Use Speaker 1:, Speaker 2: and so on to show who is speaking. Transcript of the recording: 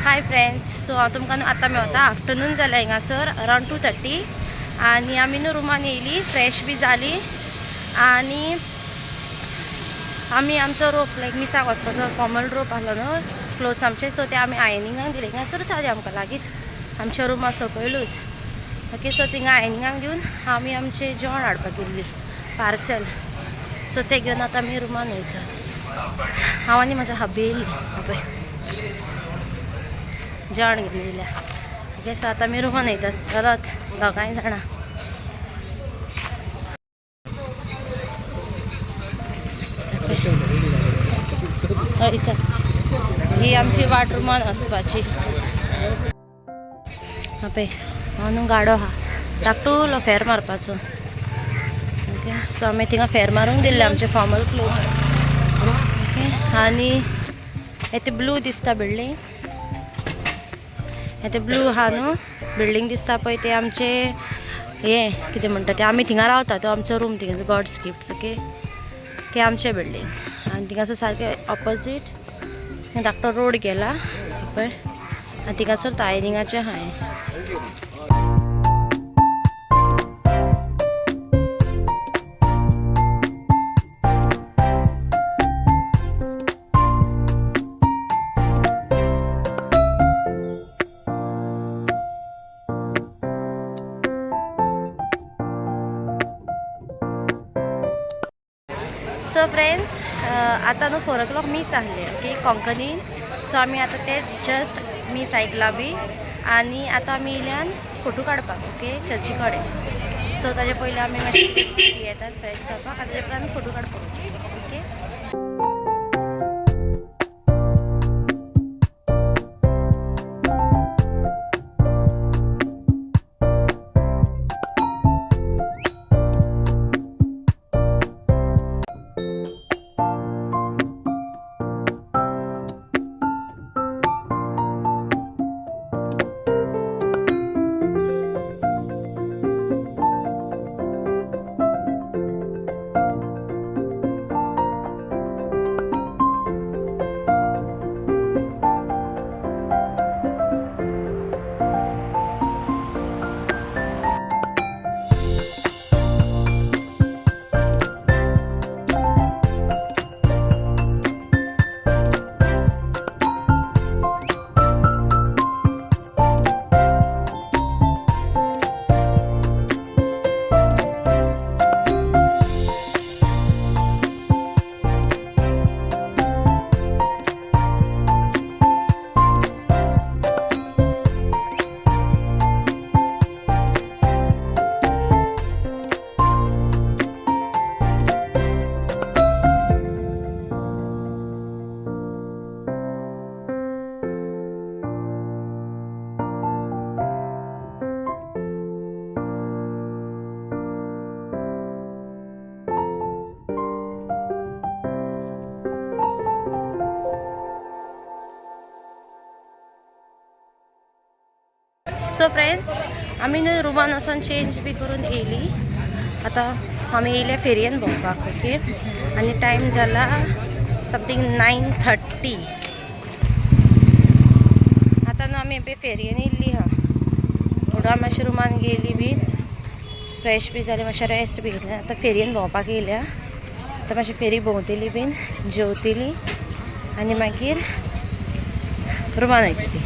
Speaker 1: Hi friends, so हांव तुमकां आतां मेवता आफ्टरनून जालें हिंगासर अरावंड 2:30 आनी आमी न्हू रुमान येयली, फ्रेश बी जाली आनी आमी आमचो रोप लायक मिसाक वचपाचो फॉर्मल रोप आसलो न्हू क्लोथ्स आमचे, सो ते आमी आयनिंगाक दिले. हिंगासर जाली आमकां लागीं आमच्या रुमा सकयलूच. ओके, सो थिंगा आयनिंगाक दिवन आमी आमचें जेवण हाडपाक गेल्ली पार्सल. सो ते घेवन आतां आमी रुमान वयता. हांव आनी म्हजो हबी येयली जेवण घेतलेल्या. ओके, सो आतां आमी रुमान वयतात चलत दोगांय जाणां. हय चल, ही आमची वाट रुमान वचपाची. पळय हांव न्हू गाडो आहा धाकटुलो फेर मारपाचो. ओके, सो आमी थिंगा फेर मारूंक दिल्ले आमचे फॉर्मल क्लोथ्स. ओके, आनी येते ब्लू दिसता बिल्डींग, येते ब्लू आहा न्हू बिल्डींग दिसता पळय ते आमचे हे कितें म्हणटा ते आमी थिंगा रावता, तो आमचो रूम थिंगा गॉड्स गिफ्ट. ओके, ते आमचे बिल्डींग आनी थिंगासर सारके ऑपोजीट धाकटो रोड गेला पळय आनी थिंगासर तो आयनिंगाचें आहाय. सो फ्रेंड्स, आता न्हू 4 o'clock मीस आहले. ओके, कोंकणीन. सो आमी आतां ते जस्ट मीस आयकला बी आनी आतां आमी येयल्यान फोटो काडपाक. ओके, चर्ची कडेन. सो ताजे पयलीं आमी मातशें येतात फ्रेश जावपाक आनी ताजे उपरांत आमी फोटो काडपाक. ओके, सो फ्रेंड्स, आमी न्हू रुमान वचून चेंज बी करून येयली. आतां आमी येयले फेरयेन भोंवपाक. ओके, आनी टायम जाला समथींग 9:30. आतां न्हू आमी फेरयेन येयल्ली हा. थोडो मातशें रुमान गेली बी, फ्रेश बी जाली, मातशें रेस्ट बी घेतलें. आतां फेरयेन भोंवपाक येयल्या. आतां मातशी फेरी भोंवतली बीन, जेवतली आनी मागीर रुमान वयतली.